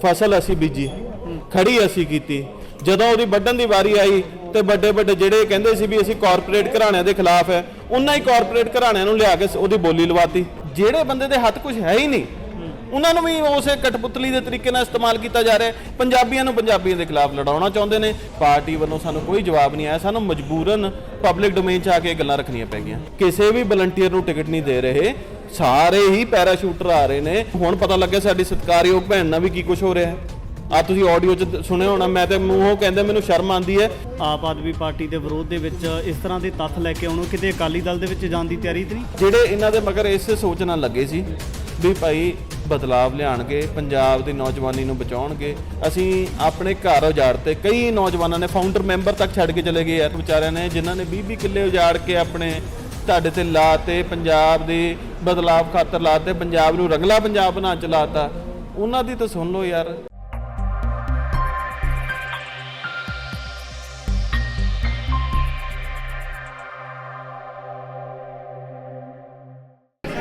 फसल असी बीजी खड़ी असी कीती ਜਦੋਂ ਉਹਦੀ ਵੱਢਣ ਦੀ ਵਾਰੀ ਆਈ ਤੇ ਵੱਡੇ ਵੱਡੇ ਜਿਹੜੇ ਕਹਿੰਦੇ ਸੀ ਵੀ ਅਸੀਂ ਕਾਰਪੋਰੇਟ ਘਰਾਣਿਆਂ ਦੇ ਖਿਲਾਫ ਹੈ ਉਹਨਾਂ ਹੀ ਕਾਰਪੋਰੇਟ ਘਰਾਣਿਆਂ ਨੂੰ ਲਿਆ ਕੇ ਉਹਦੀ ਬੋਲੀ ਲਵਾਤੀ ਜਿਹੜੇ ਬੰਦੇ ਦੇ ਹੱਥ ਕੁਝ ਹੈ ਹੀ ਨਹੀਂ ਉਹਨਾਂ ਨੂੰ ਵੀ ਉਸੇ ਕਠਪੁਤਲੀ ਦੇ ਤਰੀਕੇ ਨਾਲ ਇਸਤੇਮਾਲ ਕੀਤਾ ਜਾ ਰਿਹਾ ਪੰਜਾਬੀਆਂ ਨੂੰ ਪੰਜਾਬੀਆਂ ਦੇ ਖਿਲਾਫ ਲੜਾਉਣਾ ਚਾਹੁੰਦੇ ਨੇ ਪਾਰਟੀ ਵੱਲੋਂ ਸਾਨੂੰ ਕੋਈ ਜਵਾਬ ਨਹੀਂ ਆਇਆ ਸਾਨੂੰ ਮਜਬੂਰਨ ਪਬਲਿਕ ਡੋਮੇਨ 'ਚ ਆ ਕੇ ਗੱਲਾਂ ਰੱਖਣੀਆਂ ਪੈ ਗਈਆਂ ਕਿਸੇ ਵੀ ਵਲੰਟੀਅਰ ਨੂੰ ਟਿਕਟ ਨਹੀਂ ਦੇ ਰਹੇ ਸਾਰੇ ਹੀ ਪੈਰਾਸ਼ੂਟਰ ਆ ਰਹੇ ਨੇ ਹੁਣ ਪਤਾ ਲੱਗਿਆ ਸਾਡੀ ਸਤਿਕਾਰਯੋਗ ਭੈਣ ਨਾਲ ਵੀ ਕੀ ਕੁਝ ਹੋ ਰਿਹਾ ਹੈ ਆ ਤੁਸੀਂ ਆਡੀਓ 'ਚ ਸੁਣਿਆ ਹੋਣਾ ਮੈਂ ਤੇ ਮੂੰਹੋਂ ਕਹਿੰਦੇ ਮੈਨੂੰ ਸ਼ਰਮ ਆਉਂਦੀ ਹੈ ਆਪ ਆਦਮੀ ਪਾਰਟੀ ਦੇ ਵਿਰੋਧ ਦੇ ਵਿੱਚ ਇਸ ਤਰ੍ਹਾਂ ਦੇ ਤੱਥ ਲੈ ਕੇ ਆਉਣੋਂ ਕਿਤੇ ਅਕਾਲੀ ਦਲ ਦੇ ਵਿੱਚ ਜਾਣ ਦੀ ਤਿਆਰੀ ਤੇ ਨਹੀਂ ਜਿਹੜੇ ਇਹਨਾਂ ਦੇ ਮਗਰ ਇਸੇ ਸੋਚ ਨਾਲ ਲੱਗੇ ਸੀ ਵੀ ਭਾਈ ਬਦਲਾਵ ਲਿਆਣਗੇ ਪੰਜਾਬ ਦੀ ਨੌਜਵਾਨੀ ਨੂੰ ਬਚਾਉਣਗੇ ਅਸੀਂ ਆਪਣੇ ਘਰ ਉਜਾੜਤੇ ਕਈ ਨੌਜਵਾਨਾਂ ਨੇ ਫਾਊਂਡਰ ਮੈਂਬਰ ਤੱਕ ਛੱਡ ਕੇ ਚਲੇ ਗਏ ਯਾਰ ਵਿਚਾਰਿਆਂ ਨੇ ਜਿਨ੍ਹਾਂ ਨੇ 20-20 ਕਿੱਲੇ ਉਜਾੜ ਕੇ ਆਪਣੇ ਤੁਹਾਡੇ ਤੇ ਲਾਤੇ ਪੰਜਾਬ ਦੀ ਬਦਲਾਵ ਖਾਤਰ ਲਾਤੇ ਪੰਜਾਬ ਨੂੰ ਰੰਗਲਾ ਪੰਜਾਬ ਬਣਾ ਚਲਾਤਾ ਉਹਨਾਂ ਦੀ ਤਾਂ ਸੁਣ ਲਓ ਯਾਰ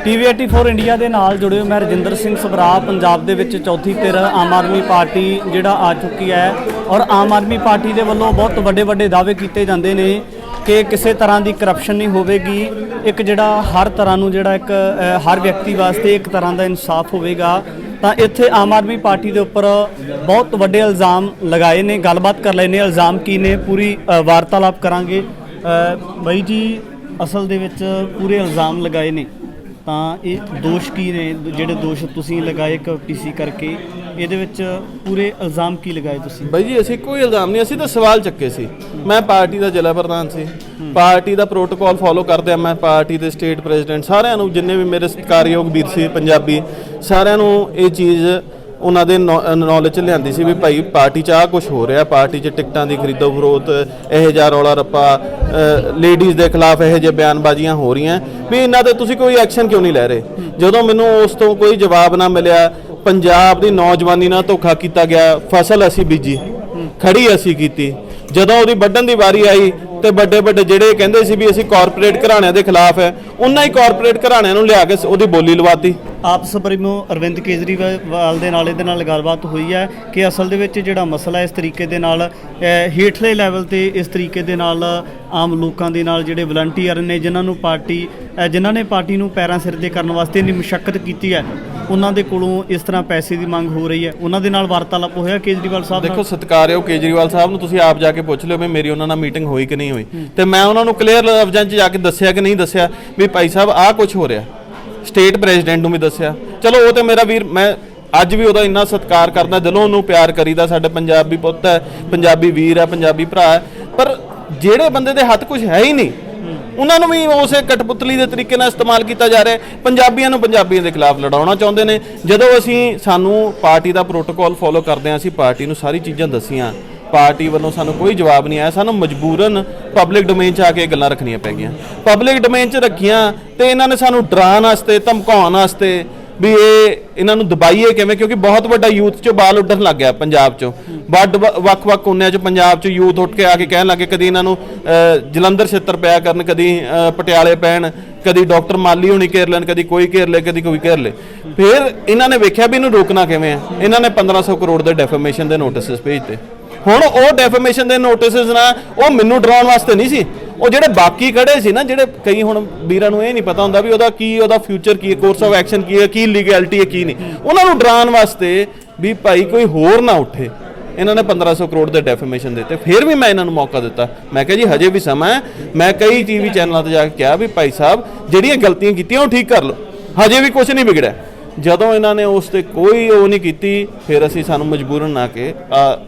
TV 84 ਇੰਡੀਆ ਦੇ ਨਾਲ ਜੁੜੇ ਹੋ ਮੈਂ ਰਜਿੰਦਰ ਸਿੰਘ ਸਭਰਾ ਪੰਜਾਬ ਦੇ ਵਿੱਚ ਚੌਥੀ ਧਿਰ ਆਮ ਆਦਮੀ ਪਾਰਟੀ ਜਿਹੜਾ ਆ ਚੁੱਕੀ ਹੈ ਔਰ ਆਮ ਆਦਮੀ ਪਾਰਟੀ ਦੇ ਵੱਲੋਂ ਬਹੁਤ ਵੱਡੇ ਦਾਅਵੇ ਕੀਤੇ ਜਾਂਦੇ ਨੇ ਕਿ ਕਿਸੇ ਤਰ੍ਹਾਂ ਦੀ ਕਰਪਸ਼ਨ ਨਹੀਂ ਹੋਵੇਗੀ ਇੱਕ ਜਿਹੜਾ ਹਰ ਤਰ੍ਹਾਂ ਨੂੰ ਜਿਹੜਾ ਇੱਕ ਹਰ ਵਿਅਕਤੀ ਵਾਸਤੇ ਇੱਕ ਤਰ੍ਹਾਂ ਦਾ ਇਨਸਾਫ ਹੋਵੇਗਾ ਤਾਂ ਇੱਥੇ ਆਮ ਆਦਮੀ ਪਾਰਟੀ ਦੇ ਉੱਪਰ ਬਹੁਤ ਵੱਡੇ ਇਲਜ਼ਾਮ ਲਗਾਏ ਨੇ ਗੱਲਬਾਤ ਕਰ ਲੈਣੇ ਇਲਜ਼ਾਮ ਕੀ ਨੇ ਪੂਰੀ ਵਾਰਤਾਲਾਪ ਕਰਾਂਗੇ ਬਾਈ ਜੀ ਅਸਲ ਦੇ ਵਿੱਚ ਪੂਰੇ ਇਲਜ਼ਾਮ ਲਗਾਏ ਨੇ ਤਾਂ ਇਹ ਦੋਸ਼ ਕੀ ਨੇ ਜਿਹੜੇ ਦੋਸ਼ ਤੁਸੀਂ ਲਗਾਏ ਇੱਕ ਪੀਸੀ ਕਰਕੇ ਇਹਦੇ ਵਿੱਚ ਪੂਰੇ ਇਲਜ਼ਾਮ ਕੀ ਲਗਾਏ ਤੁਸੀਂ ਬਾਈ ਜੀ ਅਸੀਂ ਕੋਈ ਇਲਜ਼ਾਮ ਨਹੀਂ ਅਸੀਂ ਤਾਂ ਸਵਾਲ ਚੱਕੇ ਸੀ ਮੈਂ ਪਾਰਟੀ ਦਾ ਜ਼ਿਲ੍ਹਾ ਪ੍ਰਧਾਨ ਸੀ ਪਾਰਟੀ ਦਾ ਪ੍ਰੋਟੋਕਾਲ ਫੋਲੋ ਕਰਦੇ ਆ ਮੈਂ ਪਾਰਟੀ ਦੇ ਸਟੇਟ ਪ੍ਰੈਜ਼ੀਡੈਂਟ ਸਾਰਿਆਂ ਨੂੰ ਜਿੰਨੇ ਵੀ ਮੇਰੇ ਸਤਿਕਾਰਯੋਗ ਵੀਰ ਸੀ ਪੰਜਾਬੀ ਸਾਰਿਆਂ ਨੂੰ ਇਹ ਚੀਜ਼ ਉਹਨਾਂ ਦੇ ਨੌਲੇਜ 'ਚ ਲਿਆਂਦੀ ਸੀ ਵੀ ਭਾਈ ਪਾਰਟੀ 'ਚ ਆਹ ਕੁਛ ਹੋ ਰਿਹਾ ਪਾਰਟੀ 'ਚ ਟਿਕਟਾਂ ਦੀ ਖਰੀਦੋ ਫਰੋਖਤ ਇਹੋ ਜਿਹਾ ਰੌਲਾ ਰੱਪਾ ਲੇਡੀਜ਼ ਦੇ ਖਿਲਾਫ ਇਹੋ ਜਿਹੇ ਬਿਆਨਬਾਜ਼ੀਆਂ ਹੋ ਰਹੀਆਂ ਵੀ ਇਹਨਾਂ 'ਤੇ ਤੁਸੀਂ ਕੋਈ ਐਕਸ਼ਨ ਕਿਉਂ ਨਹੀਂ ਲੈ ਰਹੇ ਜਦੋਂ ਮੈਨੂੰ ਉਸ ਤੋਂ ਕੋਈ ਜਵਾਬ ਨਾ ਮਿਲਿਆ ਪੰਜਾਬ ਦੀ ਨੌਜਵਾਨੀ ਨਾਲ ਧੋਖਾ ਕੀਤਾ ਗਿਆ ਫਸਲ ਅਸੀਂ ਬੀਜੀ ਖੜੀ ਅਸੀਂ ਕੀਤੀ ਜਦੋਂ ਉਹਦੀ ਵੱਢਣ ਦੀ ਵਾਰੀ ਆਈ ਤੇ ਵੱਡੇ ਵੱਡੇ ਜਿਹੜੇ ਕਹਿੰਦੇ ਸੀ ਵੀ ਅਸੀਂ ਕਾਰਪੋਰੇਟ ਘਰਾਣਿਆਂ ਦੇ ਖਿਲਾਫ ਹੈ ਉਹਨਾਂ ਹੀ ਕਾਰਪੋਰੇਟ ਘਰਾਣਿਆਂ ਨੂੰ ਲਿਆ ਕੇ ਉਹਦੀ ਬੋਲੀ ਲਵਾਤੀ ਆਪ ਸੁਪਰੀਮੋ ਅਰਵਿੰਦ ਕੇਜਰੀਵਾਲ ਦੇ ਨਾਲ ਇਹਦੇ ਨਾਲ ਗੱਲਬਾਤ ਹੋਈ ਹੈ ਕਿ ਅਸਲ ਦੇ ਵਿੱਚ ਜਿਹੜਾ ਮਸਲਾ ਇਸ ਤਰੀਕੇ ਦੇ ਨਾਲ ਹੇਠਲੇ ਲੈਵਲ ਤੇ ਇਸ ਤਰੀਕੇ ਦੇ ਨਾਲ ਆਮ ਲੋਕਾਂ ਦੇ ਨਾਲ ਜਿਹੜੇ ਵਲੰਟੀਅਰ ਨੇ ਜਿਨ੍ਹਾਂ ਨੇ ਪਾਰਟੀ ਨੂੰ ਪੈਰਾਂ ਸਿਰ ਦੇ ਕਰਨ ਵਾਸਤੇ ਇੰਨੀ ਮੁਸ਼ੱਕਤ ਕੀਤੀ ਹੈ ਉਹਨਾਂ ਦੇ ਕੋਲੋਂ ਇਸ ਤਰ੍ਹਾਂ ਪੈਸੇ ਦੀ ਮੰਗ ਹੋ ਰਹੀ ਹੈ ਉਹਨਾਂ ਦੇ ਨਾਲ ਵਾਰਤਾਲਾਪ ਹੋਇਆ ਕੇਜਰੀਵਾਲ ਸਾਹਿਬ ਦੇਖੋ ਸਤਿਕਾਰਯੋਗ ਕੇਜਰੀਵਾਲ ਸਾਹਿਬ ਨੂੰ ਤੁਸੀਂ ਆਪ ਜਾ ਕੇ ਪੁੱਛ ਲਿਓ ਵੀ ਮੇਰੀ ਉਹਨਾਂ ਨਾਲ ਮੀਟਿੰਗ ਹੋਈ ਕਿ ਨਹੀਂ ਹੋਈ ਤੇ ਮੈਂ ਉਹਨਾਂ ਨੂੰ ਕਲੀਅਰ ਲਫ਼ਜ਼ਾਂ 'ਚ ਜਾ ਕੇ ਦੱਸਿਆ ਕਿ ਨਹੀਂ ਦੱਸਿਆ ਵੀ ਭਾਈ ਸਾਹਿਬ ਆਹ ਕੁਝ ਹੋ ਰਿਹਾ ਸਟੇਟ ਪ੍ਰੈਜ਼ੀਡੈਂਟ ਨੂੰ ਵੀ ਦੱਸਿਆ ਚਲੋ ਉਹ ਤੇ ਮੇਰਾ ਵੀਰ ਮੈਂ ਅੱਜ ਵੀ ਉਹਦਾ ਇੰਨਾ ਸਤਿਕਾਰ ਕਰਦਾ ਦਿਲੋਂ ਉਹਨੂੰ ਪਿਆਰ ਕਰੀਦਾ ਸਾਡੇ ਪੰਜਾਬੀ ਪੁੱਤ ਹੈ ਪੰਜਾਬੀ ਵੀਰ ਹੈ ਪੰਜਾਬੀ ਭਰਾ ਹੈ ਪਰ ਜਿਹੜੇ ਬੰਦੇ ਦੇ ਹੱਥ ਕੁਝ ਹੈ ਹੀ ਨਹੀਂ ਉਹਨਾਂ ਨੂੰ ਵੀ ਉਸੇ ਕਠਪੁਤਲੀ ਦੇ ਤਰੀਕੇ ਨਾਲ ਇਸਤੇਮਾਲ ਕੀਤਾ ਜਾ ਰਿਹਾ ਪੰਜਾਬੀਆਂ ਨੂੰ ਪੰਜਾਬੀਆਂ ਦੇ ਖਿਲਾਫ ਲੜਾਉਣਾ ਚਾਹੁੰਦੇ ਨੇ ਜਦੋਂ ਸਾਨੂੰ ਪਾਰਟੀ ਦਾ ਪ੍ਰੋਟੋਕਾਲ ਫੋਲੋ ਕਰਦੇ ਹਾਂ ਅਸੀਂ ਪਾਰਟੀ ਨੂੰ ਸਾਰੀ ਚੀਜ਼ਾਂ ਦੱਸੀਆਂ ਪਾਰਟੀ ਵੱਲੋਂ ਸਾਨੂੰ ਕੋਈ ਜਵਾਬ ਨਹੀਂ ਆਇਆ ਸਾਨੂੰ ਮਜਬੂਰਨ ਪਬਲਿਕ ਡੋਮੇਨ 'ਚ ਆ ਕੇ ਗੱਲਾਂ ਰੱਖਣੀਆਂ ਪੈ ਗਈਆਂ ਪਬਲਿਕ ਡੋਮੇਨ 'ਚ ਰੱਖੀਆਂ ਤੇ ਇਹਨਾਂ ਨੇ ਸਾਨੂੰ ਡਰਾਉਣ ਵਾਸਤੇ ਧਮਕਾਉਣ ਵਾਸਤੇ ਵੀ ਇਹਨਾਂ ਨੂੰ ਦਬਾਈਏ ਕਿਵੇਂ ਕਿਉਂਕਿ ਬਹੁਤ ਵੱਡਾ ਯੂਥ 'ਚੋਂ ਬਾਲ ਉੱਡਣ ਲੱਗ ਗਿਆ ਪੰਜਾਬ 'ਚੋਂ ਵੱਖ-ਵੱਖ ਕੋਨਿਆਂ 'ਚ ਪੰਜਾਬ 'ਚ ਯੂਥ ਉੱਠ ਕੇ ਆ ਕੇ ਕਹਿਣ ਲੱਗੇ ਕਦੀ ਇਹਨਾਂ ਨੂੰ ਜਲੰਧਰ ਛੇਤਰ ਪਿਆ ਕਰਨ ਕਦੀ ਪਟਿਆਲੇ ਪੈਣ ਕਦੀ ਡਾਕਟਰ ਮਾਲੀ ਹੋਣੀ ਘੇਰ ਲੈਣ ਕਦੀ ਕੋਈ ਘੇਰ ਲੈ ਕਦੀ ਕੋਈ ਘੇਰ ਲੈ ਫਿਰ ਇਹਨਾਂ ਨੇ ਵੇਖਿਆ ਵੀ ਇਹਨੂੰ ਰੋਕਣਾ ਕਿਵੇਂ ਆ ਇਹਨਾਂ ਨੇ 1500 ਕਰੋੜ ਦੇ ਡੈਫੇਮੇਸ਼ਨ ਦੇ ਨੋਟਿਸਿਸ ਭੇਜਤੇ ਹੁਣ ਉਹ ਡੈਫੇਮੇਸ਼ਨ ਦੇ ਨੋਟਿਸਿਸ ਨਾਲ ਉਹ ਮੈਨੂੰ ਡਰਾਉਣ ਵਾਸਤੇ ਨਹੀਂ ਸੀ ਉਹ ਜਿਹੜੇ ਬਾਕੀ ਖੜੇ ਸੀ ਨਾ ਜਿਹੜੇ ਕਈ ਹੁਣ ਵੀਰਾਂ ਨੂੰ ਇਹ ਨਹੀਂ ਪਤਾ ਹੁੰਦਾ ਵੀ ਉਹਦਾ ਫਿਊਚਰ ਕੀ ਹੈ ਕੋਰਸ ਆਫ ਐਕਸ਼ਨ ਕੀ ਹੈ ਕੀ ਲੀਗੈਲਿਟੀ ਹੈ ਕੀ ਨਹੀਂ ਉਹਨਾਂ ਨੂੰ ਡਰਾਉਣ ਵਾਸਤੇ ਵੀ ਭਾਈ ਕੋਈ ਹੋਰ ਨਾ ਉੱਠੇ ਇਹਨਾਂ ਨੇ 1500 ਕਰੋੜ ਦੇ ਡੈਫੇਮੇਸ਼ਨ ਦਿੱਤੇ ਫਿਰ ਵੀ ਮੈਂ ਇਹਨਾਂ ਨੂੰ ਮੌਕਾ ਦਿੱਤਾ ਮੈਂ ਕਿਹਾ ਜੀ ਹਜੇ ਵੀ ਸਮਾਂ ਹੈ ਮੈਂ ਕਈ ਟੀਵੀ ਚੈਨਲਾਂ ਤੇ ਜਾ ਕੇ ਕਿਹਾ ਵੀ ਭਾਈ ਸਾਹਿਬ ਜਿਹੜੀਆਂ ਗਲਤੀਆਂ ਕੀਤੀਆਂ ਉਹ ਠੀਕ ਕਰ ਲਓ ਹਜੇ ਵੀ ਕੁਝ ਨਹੀਂ ਵਿਗੜਿਆ ਜਦੋਂ ਇਹਨਾਂ ਨੇ ਉਸ ਤੇ ਕੋਈ ਉਹ ਨਹੀਂ ਕੀਤੀ ਫਿਰ ਸਾਨੂੰ ਮਜਬੂਰਨ ਆ ਕੇ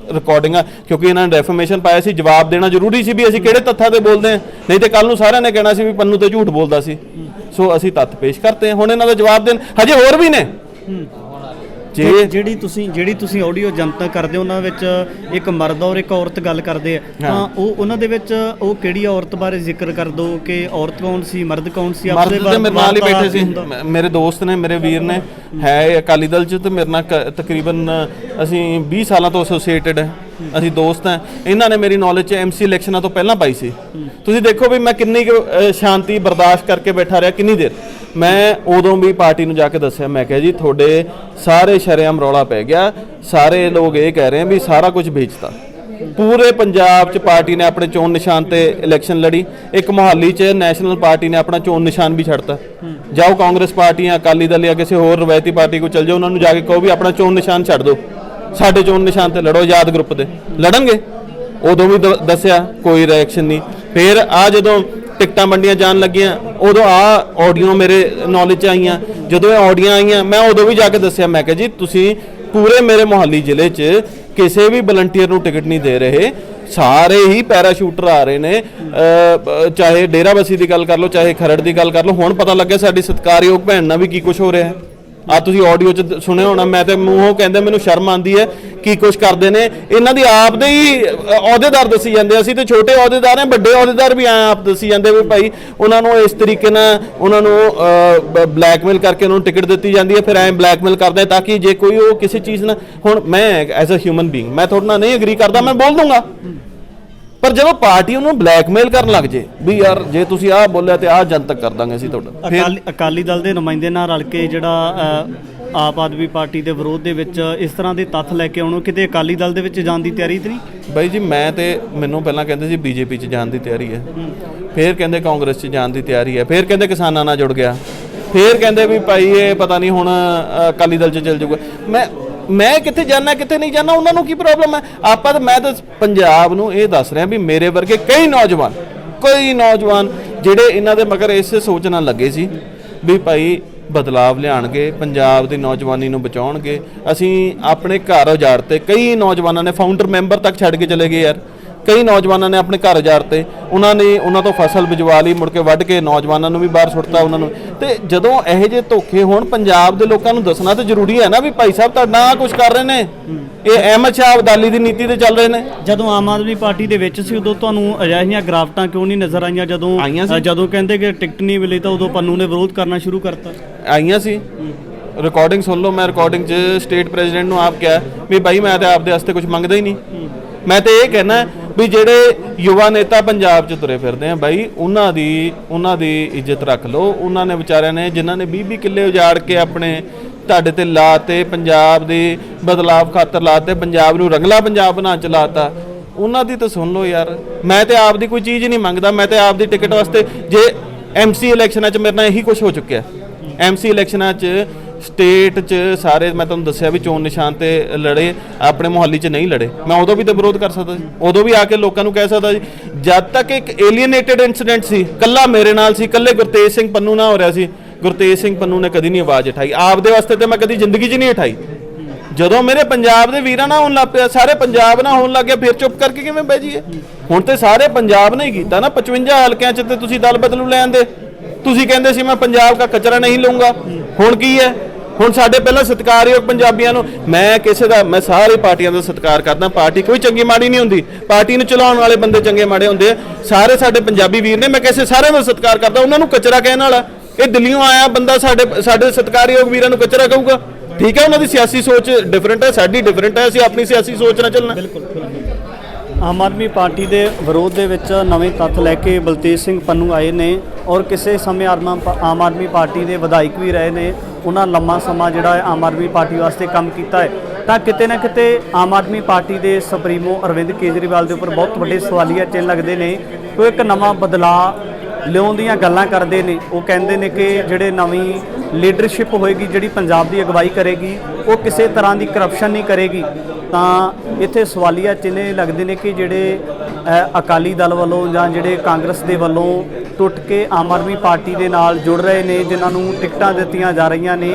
ਰਿਕਾਰਡਿੰਗਾਂ ਕਿਉਂਕਿ ਇਹਨਾਂ ਨੇ ਡੈਫੇਮੇਸ਼ਨ ਪਾਇਆ ਸੀ ਜਵਾਬ ਦੇਣਾ ਜ਼ਰੂਰੀ ਸੀ ਵੀ ਅਸੀਂ ਕਿਹੜੇ ਤੱਥਾਂ ਤੇ ਬੋਲਦੇ ਹਾਂ ਨਹੀਂ ਤੇ ਕੱਲ ਨੂੰ ਸਾਰਿਆਂ ਨੇ ਕਹਿਣਾ ਸੀ ਵੀ ਪੰਨੂ ਤੇ ਝੂਠ ਬੋਲਦਾ ਸੀ ਸੋ ਅਸੀਂ ਤੱਥ ਪੇਸ਼ ਕਰਤੇ ਹੁਣ ਇਹਨਾਂ ਦਾ ਜਵਾਬ ਦੇਣ ਹਜੇ ਹੋਰ ਵੀ ਨੇ ਜਿਹੜੀ ਤੁਸੀਂ ਆਡੀਓ ਜਨਤਕ ਕਰਦੇ ਹੋ ਉਹਨਾਂ ਵਿੱਚ ਇੱਕ ਮਰਦ ਔਰ ਇੱਕ ਔਰਤ ਗੱਲ ਕਰਦੇ ਆ ਤਾਂ ਉਹਨਾਂ ਦੇ ਵਿੱਚ ਉਹ ਕਿਹੜੀ ਔਰਤ ਬਾਰੇ ਜ਼ਿਕਰ ਕਰ ਦੋ ਕਿ ਔਰਤ ਕੌਣ ਸੀ ਮਰਦ ਕੌਣ ਸੀ ਆਪਦੇ ਬਾਰੇ ਮੇਰੇ ਨਾਲ ਹੀ ਬੈਠੇ ਸੀ ਮੇਰੇ ਦੋਸਤ ਨੇ ਮੇਰੇ ਵੀਰ ਨੇ ਹੈ ਅਕਾਲੀ ਦਲ 'ਚ ਤੇ ਮੇਰੇ ਨਾਲ ਤਕਰੀਬਨ ਅਸੀਂ 20 ਸਾਲਾਂ ਤੋਂ ਐਸੋਸੀਏਟਡ ਹੈ ਅਸੀਂ ਦੋਸਤ ਹਾਂ। ਇਹਨਾਂ ਨੇ ਮੇਰੀ ਨੌਲੇਜ 'ਚ ਐਮਸੀ ਇਲੈਕਸ਼ਨਾਂ ਤੋਂ ਪਹਿਲਾਂ ਪਾਈ ਸੀ। ਤੁਸੀਂ ਦੇਖੋ ਵੀ ਮੈਂ ਕਿੰਨੀ ਕੁ ਸ਼ਾਂਤੀ ਬਰਦਾਸ਼ਤ ਕਰਕੇ ਬੈਠਾ ਰਿਹਾ, ਕਿੰਨੀ ਦੇਰ। ਮੈਂ ਉਦੋਂ ਵੀ ਪਾਰਟੀ ਨੂੰ ਜਾ ਕੇ ਦੱਸਿਆ, ਮੈਂ ਕਿਹਾ ਜੀ ਤੁਹਾਡੇ ਸਾਰੇ ਸ਼ਰੇਆਮ ਰੌਲਾ ਪੈ ਗਿਆ, ਸਾਰੇ ਲੋਕ ਇਹ ਕਹਿ ਰਹੇ ਆ ਵੀ ਸਾਰਾ ਕੁਝ ਵੇਚਤਾ। ਪੂਰੇ ਪੰਜਾਬ 'ਚ ਪਾਰਟੀ ਨੇ ਆਪਣੇ ਚੋਣ ਨਿਸ਼ਾਨ ਤੇ ਇਲੈਕਸ਼ਨ ਲੜੀ। ਇੱਕ ਮੁਹਾਲੀ 'ਚ ਨੈਸ਼ਨਲ ਪਾਰਟੀ ਨੇ ਆਪਣਾ ਚੋਣ ਨਿਸ਼ਾਨ ਵੀ ਛੱਡਤਾ। ਜਾਓ ਕਾਂਗਰਸ ਪਾਰਟੀ ਜਾਂ ਅਕਾਲੀ ਦਲ ਜਾਂ ਕਿਸੇ ਹੋਰ ਰਵਾਇਤੀ ਪਾਰਟੀ ਕੋਲ ਚਲ ਜਾਓ, ਉਹਨਾਂ ਨੂੰ ਜਾ ਕੇ ਕਹੋ ਵੀ ਆਪਣਾ ਚੋਣ ਨਿਸ਼ਾਨ ਛੱਡ ਦਿਓ, ਸਾਡੇ ਚੋਣ ਨਿਸ਼ਾਨ ਤੇ ਲੜੋ, ਆਜ਼ਾਦ ਗਰੁੱਪ ਦੇ ਲੜਨਗੇ। ਉਦੋਂ ਵੀ ਦੱਸਿਆ, ਕੋਈ ਰਿਐਕਸ਼ਨ ਨਹੀਂ। ਫਿਰ ਆ ਜਦੋਂ ਟਿਕਟਾਂ ਵੰਡੀਆਂ ਜਾਣ ਲੱਗੀਆਂ, ਉਦੋਂ ਆ ਆਡੀਓ ਮੇਰੇ ਨੌਲੇਜ 'ਚ ਆਈਆਂ। ਜਦੋਂ ਇਹ ਆਡੀਓ ਆਈਆਂ, ਮੈਂ ਉਦੋਂ ਵੀ ਜਾ ਕੇ ਦੱਸਿਆ, ਮੈਂ ਕਿਹਾ ਜੀ ਤੁਸੀਂ ਪੂਰੇ ਮੇਰੇ ਮੁਹਾਲੀ ਜ਼ਿਲ੍ਹੇ 'ਚ ਕਿਸੇ ਵੀ ਵਲੰਟੀਅਰ ਨੂੰ ਟਿਕਟ ਨਹੀਂ ਦੇ ਰਹੇ, ਸਾਰੇ ਹੀ ਪੈਰਾਸ਼ੂਟਰ ਆ ਰਹੇ ਨੇ। ਚਾਹੇ ਡੇਰਾਬੱਸੀ ਦੀ ਗੱਲ ਕਰ ਲਓ, ਚਾਹੇ ਖਰੜ ਦੀ ਗੱਲ ਕਰ ਲਓ। ਹੁਣ ਪਤਾ ਲੱਗਿਆ ਸਾਡੀ ਸਤਿਕਾਰਯੋਗ ਭੈਣ ਨਾਲ ਵੀ ਕੀ ਕੁਝ ਹੋ ਰਿਹਾ ਹੈ। ਆ ਤੁਸੀਂ ਆਡੀਓ 'ਚ ਸੁਣਿਆ ਹੋਣਾ, ਮੈਂ ਤੇ ਮੂੰਹੋਂ ਕਹਿੰਦੇ ਮੈਨੂੰ ਸ਼ਰਮ ਆਉਂਦੀ ਹੈ ਕੀ ਕੁਝ ਕਰਦੇ ਨੇ। ਇਹਨਾਂ ਦੀ ਆਪ ਦੇ ਹੀ ਅਹੁਦੇਦਾਰ ਦੱਸੀ ਜਾਂਦੇ, ਅਸੀਂ ਤੇ ਛੋਟੇ ਅਹੁਦੇਦਾਰ ਹਾਂ, ਵੱਡੇ ਅਹੁਦੇਦਾਰ ਵੀ ਆਪ ਦੱਸੀ ਜਾਂਦੇ ਵੀ ਭਾਈ ਉਹਨਾਂ ਨੂੰ ਇਸ ਤਰੀਕੇ ਨਾਲ ਉਹਨਾਂ ਨੂੰ ਬਲੈਕਮੇਲ ਕਰਕੇ ਉਹਨਾਂ ਨੂੰ ਟਿਕਟ ਦਿੱਤੀ ਜਾਂਦੀ ਹੈ। ਫਿਰ ਐਂ ਬਲੈਕਮੇਲ ਕਰਦੇ ਤਾਂ ਕਿ ਜੇ ਕੋਈ ਉਹ ਕਿਸੇ ਚੀਜ਼ ਨਾਲ, ਹੁਣ ਮੈਂ ਐਜ਼ ਅ ਹਿਊਮਨ ਬੀਇੰਗ ਮੈਂ ਤੁਹਾਡੇ ਨਾਲ ਨਹੀਂ ਐਗਰੀ ਕਰਦਾ, ਮੈਂ ਬੋਲ ਦੂੰਗਾ। ਪਰ ਜਦੋਂ ਪਾਰਟੀ ਉਹਨੂੰ ਬਲੈਕਮੇਲ ਕਰਨ ਲੱਗ ਜੇ ਵੀ ਯਾਰ ਜੇ ਤੁਸੀਂ ਆਹ ਬੋਲਿਆ ਤੇ ਆਹ ਜਨਤਕ ਕਰ ਦਾਂਗੇ ਅਸੀਂ ਤੁਹਾਡਾ। ਅਕਾਲੀ ਦਲ ਦੇ ਨੁਮਾਇੰਦੇ ਨਾਲ ਰਲ ਕੇ ਜਿਹੜਾ ਆਪ ਆਦਮੀ ਪਾਰਟੀ ਦੇ ਵਿਰੋਧ ਦੇ ਵਿੱਚ ਇਸ ਤਰ੍ਹਾਂ ਦੇ ਤੱਥ ਲੈ ਕੇ ਆਉਣੋਂ, ਕਿਤੇ ਅਕਾਲੀ ਦਲ ਦੇ ਵਿੱਚ ਜਾਣ ਦੀ ਤਿਆਰੀ ਤੇ ਨਹੀਂ? ਬਾਈ ਜੀ ਮੈਂ ਤੇ ਮੈਨੂੰ ਪਹਿਲਾਂ ਕਹਿੰਦੇ ਸੀ ਬੀਜੇਪੀ 'ਚ ਜਾਣ ਦੀ ਤਿਆਰੀ ਹੈ, ਫਿਰ ਕਹਿੰਦੇ ਕਾਂਗਰਸ 'ਚ ਜਾਣ ਦੀ ਤਿਆਰੀ ਹੈ, ਫਿਰ ਕਹਿੰਦੇ ਕਿਸਾਨਾਂ ਨਾਲ ਜੁੜ ਗਿਆ, ਫਿਰ ਕਹਿੰਦੇ ਵੀ ਭਾਈ ਇਹ ਪਤਾ ਨਹੀਂ ਹੁਣ ਅਕਾਲੀ ਦਲ 'ਚ ਚੱਲ ਜਾਊਗਾ। ਮੈਂ ਕਿੱਥੇ ਜਾਣਾ ਕਿੱਥੇ ਨਹੀਂ ਜਾਣਾ, ਉਹਨਾਂ ਨੂੰ ਕੀ ਪ੍ਰੋਬਲਮ ਹੈ? ਆਪਾਂ ਤਾਂ ਮੈਂ ਤਾਂ ਪੰਜਾਬ ਨੂੰ ਇਹ ਦੱਸ ਰਿਹਾ ਵੀ ਮੇਰੇ ਵਰਗੇ ਕਈ ਨੌਜਵਾਨ ਜਿਹੜੇ ਇਹਨਾਂ ਦੇ ਮਗਰ ਇਸੇ ਸੋਚ ਨਾਲ ਲੱਗੇ ਸੀ ਵੀ ਭਾਈ ਬਦਲਾਵ ਲਿਆਣਗੇ, ਪੰਜਾਬ ਦੀ ਨੌਜਵਾਨੀ ਨੂੰ ਬਚਾਉਣਗੇ। ਅਸੀਂ ਆਪਣੇ ਘਰ ਉਜਾੜਤੇ, ਕਈ ਨੌਜਵਾਨਾਂ ਨੇ ਫਾਊਂਡਰ ਮੈਂਬਰ ਤੱਕ ਛੱਡ ਕੇ ਚਲੇ ਗਏ ਯਾਰ। ਕਈ ਨੌਜਵਾਨਾਂ ਨੇ ਆਪਣੇ ਘਰ ਉਜਾੜਤੇ, ਉਹਨਾਂ ਤੋਂ ਫਸਲ ਬਿਜਵਾ ਲਈ, ਮੁੜ ਕੇ ਵੱਢ ਕੇ ਨੌਜਵਾਨਾਂ ਨੂੰ ਵੀ ਬਾਹਰ ਸੁੱਟਤਾ ਉਹਨਾਂ ਨੂੰ। ਤੇ ਜਦੋਂ ਇਹੋ ਜਿਹੇ ਧੋਖੇ ਹੋਣ, ਪੰਜਾਬ ਦੇ ਲੋਕਾਂ ਨੂੰ ਦੱਸਣਾ ਤਾਂ ਜ਼ਰੂਰੀ ਹੈ ਨਾ ਵੀ ਭਾਈ ਸਾਹਿਬ ਤੁਹਾਡਾ ਕੁਝ ਕਰ ਰਹੇ ਨੇ, ਇਹ ਅਹਿਮਦ ਸ਼ਾਹ ਅਬਦਾਲੀ ਦੀ ਨੀਤੀ ਤੇ ਚੱਲ ਰਹੇ ਨੇ। ਜਦੋਂ ਆਮ ਆਦਮੀ ਪਾਰਟੀ ਦੇ ਵਿੱਚ ਸੀ ਉਦੋਂ ਤੁਹਾਨੂੰ ਅਜਿਹੀਆਂ ਗਰਾਫਟਾਂ ਕਿਉਂ ਨਹੀਂ ਨਜ਼ਰ ਆਈਆਂ? ਜਦੋਂ ਕਹਿੰਦੇ ਕਿ ਟਿਕਟ ਨਹੀਂ ਮਿਲੀ ਤਾਂ ਉਦੋਂ ਪੰਨੂ ਨੇ ਵਿਰੋਧ ਕਰਨਾ ਸ਼ੁਰੂ ਕਰਤਾ। ਆਈਆਂ ਸੀ, ਰਿਕਾਰਡਿੰਗ ਸੁਣ ਲਓ। ਮੈਂ ਰਿਕਾਰਡਿੰਗ 'ਚ ਸਟੇਟ ਪ੍ਰੈਜ਼ੀਡੈਂਟ ਨੂੰ ਆਪ ਕਿਹਾ ਵੀ ਭਾਈ ਮੈਂ ਤਾਂ ਆਪਦੇ ਵਾਸਤੇ ਕੁਝ ਮੰਗਦਾ ਹੀ ਨਹੀਂ। ਮੈਂ ਤਾਂ ਇਹ ਕਹਿਣਾ ਵੀ ਜਿਹੜੇ ਯੁਵਾ ਨੇਤਾ ਪੰਜਾਬ 'ਚ ਤੁਰੇ ਫਿਰਦੇ ਆ ਬਾਈ, ਉਹਨਾਂ ਦੀ ਇੱਜ਼ਤ ਰੱਖ ਲਓ। ਉਹਨਾਂ ਨੇ ਵਿਚਾਰਿਆਂ ਨੇ ਜਿਨ੍ਹਾਂ ਨੇ 20 ਕਿੱਲੇ ਉਜਾੜ ਕੇ ਆਪਣੇ ਤੁਹਾਡੇ ਤੇ ਲਾਤੇ, ਪੰਜਾਬ ਦੀ ਬਦਲਾਵ ਖਾਤਰ ਲਾਤੇ, ਪੰਜਾਬ ਨੂੰ ਰੰਗਲਾ ਪੰਜਾਬ ਬਣਾ ਚ ਲਾਤਾ, ਉਹਨਾਂ ਦੀ ਤਾਂ ਸੁਣ ਲਓ ਯਾਰ। ਮੈਂ ਤੇ ਆਪ ਦੀ ਕੋਈ ਚੀਜ਼ ਨਹੀਂ ਮੰਗਦਾ, ਮੈਂ ਤੇ ਆਪ ਦੀ ਟਿਕਟ ਵਾਸਤੇ ਜੇ ਐਮਸੀ ਇਲੈਕਸ਼ਨਾਂ 'ਚ ਮੇਰੇ ਨਾਲ ਇਹੀ ਕੁਝ ਹੋ ਚੁੱਕਿਆ। ਐਮਸੀ ਇਲੈਕਸ਼ਨਾਂ 'ਚ ਸਟੇਟ 'ਚ ਸਾਰੇ ਮੈਂ ਤੁਹਾਨੂੰ ਦੱਸਿਆ ਵੀ ਚੋਣ ਨਿਸ਼ਾਨ ਤੇ ਲੜੇ, ਆਪਣੇ ਮੁਹੱਲੀ 'ਚ ਨਹੀਂ ਲੜੇ। ਮੈਂ ਉਦੋਂ ਵੀ ਤਾਂ ਵਿਰੋਧ ਕਰ ਸਕਦਾ ਸੀ, ਉਦੋਂ ਵੀ ਆ ਕੇ ਲੋਕਾਂ ਨੂੰ ਕਹਿ ਸਕਦਾ ਸੀ। ਜਦ ਤੱਕ ਇੱਕ ਏਲੀਏਨੇਟਡ ਇਨਸੀਡੈਂਟ ਸੀ, ਕੱਲਾ ਮੇਰੇ ਨਾਲ ਸੀ, ਕੱਲੇ ਗੁਰਤੇਜ ਸਿੰਘ ਪੰਨੂ ਨਾਲ ਹੋ ਰਿਹਾ ਸੀ। ਗੁਰਤੇਜ ਸਿੰਘ ਪੰਨੂ ਨੇ ਕਦੀ ਨਹੀਂ ਆਵਾਜ਼ ਉਠਾਈ ਆਪਦੇ ਵਾਸਤੇ, ਤੇ ਮੈਂ ਕਦੀ ਜ਼ਿੰਦਗੀ 'ਚ ਨਹੀਂ ਉਠਾਈ। ਜਦੋਂ ਮੇਰੇ ਪੰਜਾਬ ਦੇ ਵੀਰਾਂ ਨਾਲ ਹੋਣ ਲੱਗ ਪਿਆ, ਸਾਰੇ ਪੰਜਾਬ ਨਾਲ ਹੋਣ ਲੱਗ ਗਿਆ, ਫਿਰ ਚੁੱਪ ਕਰਕੇ ਕਿਵੇਂ ਬਹਿ ਜਾਈਏ? ਹੁਣ ਤੇ ਸਾਰੇ ਪੰਜਾਬ ਨੇ ਹੀ ਕੀਤਾ ਨਾ। 55 ਹਲਕਿਆਂ 'ਚ ਤੇ ਤੁਸੀਂ ਦਲ ਬਦਲੂ ਲੈ ਆਂਦੇ। ਤੁਸੀਂ ਕਹਿੰਦੇ ਸੀ ਮੈਂ ਪੰਜਾਬ ਦਾ ਕਚਰਾ ਨਹੀਂ ਲਊਂਗਾ, ਹੁਣ ਕੀ ਹੈ? ਹੁਣ ਸਾਡੇ ਪਹਿਲਾਂ ਸਤਿਕਾਰਯੋਗ ਪੰਜਾਬੀਆਂ ਨੂੰ, ਮੈਂ ਸਾਰੀ ਪਾਰਟੀਆਂ ਦਾ ਸਤਿਕਾਰ ਕਰਦਾ। ਪਾਰਟੀ ਕੋਈ ਚੰਗੀ ਮਾੜੀ ਨਹੀਂ ਹੁੰਦੀ, ਪਾਰਟੀ ਨੂੰ ਚਲਾਉਣ ਵਾਲੇ ਬੰਦੇ ਚੰਗੇ ਮਾੜੇ ਹੁੰਦੇ ਆ। ਸਾਰੇ ਸਾਡੇ ਪੰਜਾਬੀ ਵੀਰ ਨੇ, ਮੈਂ ਕਿਸੇ ਸਾਰਿਆਂ ਦਾ ਸਤਿਕਾਰ ਕਰਦਾ। ਉਹਨਾਂ ਨੂੰ ਕਚਰਾ ਕਹਿਣ ਵਾਲਾ ਇਹ ਦਿੱਲੀੋਂ ਆਇਆ ਬੰਦਾ ਸਾਡੇ ਸਤਿਕਾਰਯੋਗ ਵੀਰਾਂ ਨੂੰ ਕਚਰਾ ਕਹੂਗਾ? ਠੀਕ ਹੈ, ਉਹਨਾਂ ਦੀ ਸਿਆਸੀ ਸੋਚ ਡਿਫਰੈਂਟ ਹੈ, ਸਾਡੀ ਡਿਫਰੈਂਟ ਹੈ। ਅਸੀਂ ਆਪਣੀ ਸਿਆਸੀ ਸੋਚ ਨਾਲ ਚੱਲਣਾ। ਬਿਲਕੁਲ। ਆਮ ਆਦਮੀ ਪਾਰਟੀ ਦੇ ਵਿਰੋਧ ਦੇ ਵਿੱਚ ਨਵੇਂ ਤੱਥ ਲੈ ਕੇ ਬਲਤੇਜ ਸਿੰਘ ਪੰਨੂ ਆਏ ਨੇ, ਔਰ ਕਿਸੇ ਸਮੇਂ ਆਮ ਆਦਮੀ ਪਾਰਟੀ ਦੇ ਵਿਧਾਇਕ ਵੀ ਰਹੇ ਨੇ। ਉਹਨਾਂ ਲੰਮਾ ਸਮਾਂ ਜਿਹੜਾ ਹੈ ਆਮ ਆਦਮੀ ਪਾਰਟੀ ਵਾਸਤੇ ਕੰਮ ਕੀਤਾ ਹੈ। ਤਾਂ ਕਿਤੇ ਨਾ ਕਿਤੇ ਆਮ ਆਦਮੀ ਪਾਰਟੀ ਦੇ ਸੁਪਰੀਮੋ ਅਰਵਿੰਦ ਕੇਜਰੀਵਾਲ ਦੇ ਉੱਪਰ ਬਹੁਤ ਵੱਡੇ ਸਵਾਲੀਆ ਚਿੰਨ੍ਹ ਲੱਗਦੇ ਨੇ। ਉਹ ਇੱਕ ਨਵਾਂ ਬਦਲਾਅ ਲਿਆਉਣ ਦੀਆਂ ਗੱਲਾਂ ਕਰਦੇ ਨੇ। ਉਹ ਕਹਿੰਦੇ ਨੇ ਕਿ ਜਿਹੜੇ ਨਵੀਂ ਲੀਡਰਸ਼ਿਪ ਹੋਏਗੀ, ਜਿਹੜੀ ਪੰਜਾਬ ਦੀ ਅਗਵਾਈ ਕਰੇਗੀ, ਉਹ ਕਿਸੇ ਤਰ੍ਹਾਂ ਦੀ ਕਰਪਸ਼ਨ ਨਹੀਂ ਕਰੇਗੀ। ਤਾਂ ਇੱਥੇ ਸਵਾਲੀਆ ਚਿੰਨ੍ਹ ਲੱਗਦੇ ਨੇ ਕਿ ਜਿਹੜੇ ਅਕਾਲੀ ਦਲ ਵੱਲੋਂ ਜਾਂ ਜਿਹੜੇ ਕਾਂਗਰਸ ਦੇ ਵੱਲੋਂ ਟੁੱਟ ਕੇ ਆਮ ਆਦਮੀ ਪਾਰਟੀ ਦੇ ਨਾਲ ਜੁੜ ਰਹੇ ਨੇ, ਜਿਨ੍ਹਾਂ ਨੂੰ ਟਿਕਟਾਂ ਦਿੱਤੀਆਂ ਜਾ ਰਹੀਆਂ ਨੇ,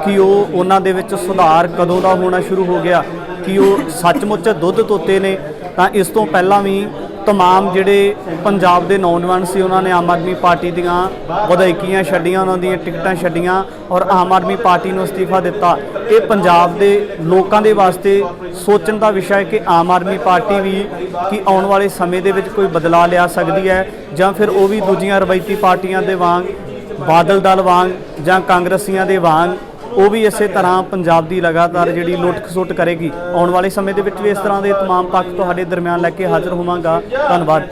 ਕਿ ਉਹਨਾਂ ਦੇ ਵਿੱਚ ਸੁਧਾਰ ਕਦੋਂ ਦਾ ਹੋਣਾ ਸ਼ੁਰੂ ਹੋ ਗਿਆ, ਕਿ ਉਹ ਸੱਚਮੁੱਚ ਦੁੱਧ ਧੋਤੇ ਨੇ। ਤਾਂ ਇਸ ਤੋਂ ਪਹਿਲਾਂ ਵੀ तमाम ਜਿਹੜੇ ਪੰਜਾਬ ਦੇ ਨੌਜਵਾਨ ਸੀ, ਉਹਨਾਂ ਨੇ ਆਮ ਆਦਮੀ ਪਾਰਟੀ ਦੀਆਂ ਵਿਧਾਇਕੀਆਂ ਛੱਡੀਆਂ, ਉਹਨਾਂ ਦੀਆਂ ਟਿਕਟਾਂ ਛੱਡੀਆਂ ਔਰ ਆਮ ਆਦਮੀ ਪਾਰਟੀ ਨੂੰ ਅਸਤੀਫਾ ਦਿੱਤਾ। ਇਹ ਪੰਜਾਬ ਦੇ ਲੋਕਾਂ ਦੇ ਵਾਸਤੇ ਸੋਚਣ ਦਾ ਵਿਸ਼ਾ ਹੈ ਕਿ ਆਮ ਆਦਮੀ ਪਾਰਟੀ ਵੀ ਕਿ ਆਉਣ ਵਾਲੇ ਸਮੇਂ ਦੇ ਵਿੱਚ ਕੋਈ ਬਦਲਾਅ ਲਿਆ ਸਕਦੀ ਹੈ, ਜਾਂ ਫਿਰ ਉਹ ਵੀ ਦੂਜੀਆਂ ਰਵਾਇਤੀ ਪਾਰਟੀਆਂ ਦੇ ਵਾਂਗ, ਬਾਦਲ ਦਲ ਵਾਂਗ ਜਾਂ ਕਾਂਗਰਸੀਆਂ ਦੇ ਵਾਂਗ ਉਹ ਵੀ ਇਸੇ ਤਰ੍ਹਾਂ ਪੰਜਾਬ ਦੀ ਲਗਾਤਾਰ ਜਿਹੜੀ ਲੁੱਟ ਖਸੁੱਟ ਕਰੇਗੀ। ਆਉਣ ਵਾਲੇ ਸਮੇਂ ਦੇ ਵਿੱਚ ਵੀ ਇਸ ਤਰ੍ਹਾਂ ਦੇ तमाम ਪੱਖ ਤੁਹਾਡੇ ਦਰਮਿਆਨ ਲੈ ਕੇ ਹਾਜ਼ਰ ਹੋਵਾਂਗਾ। ਧੰਨਵਾਦ।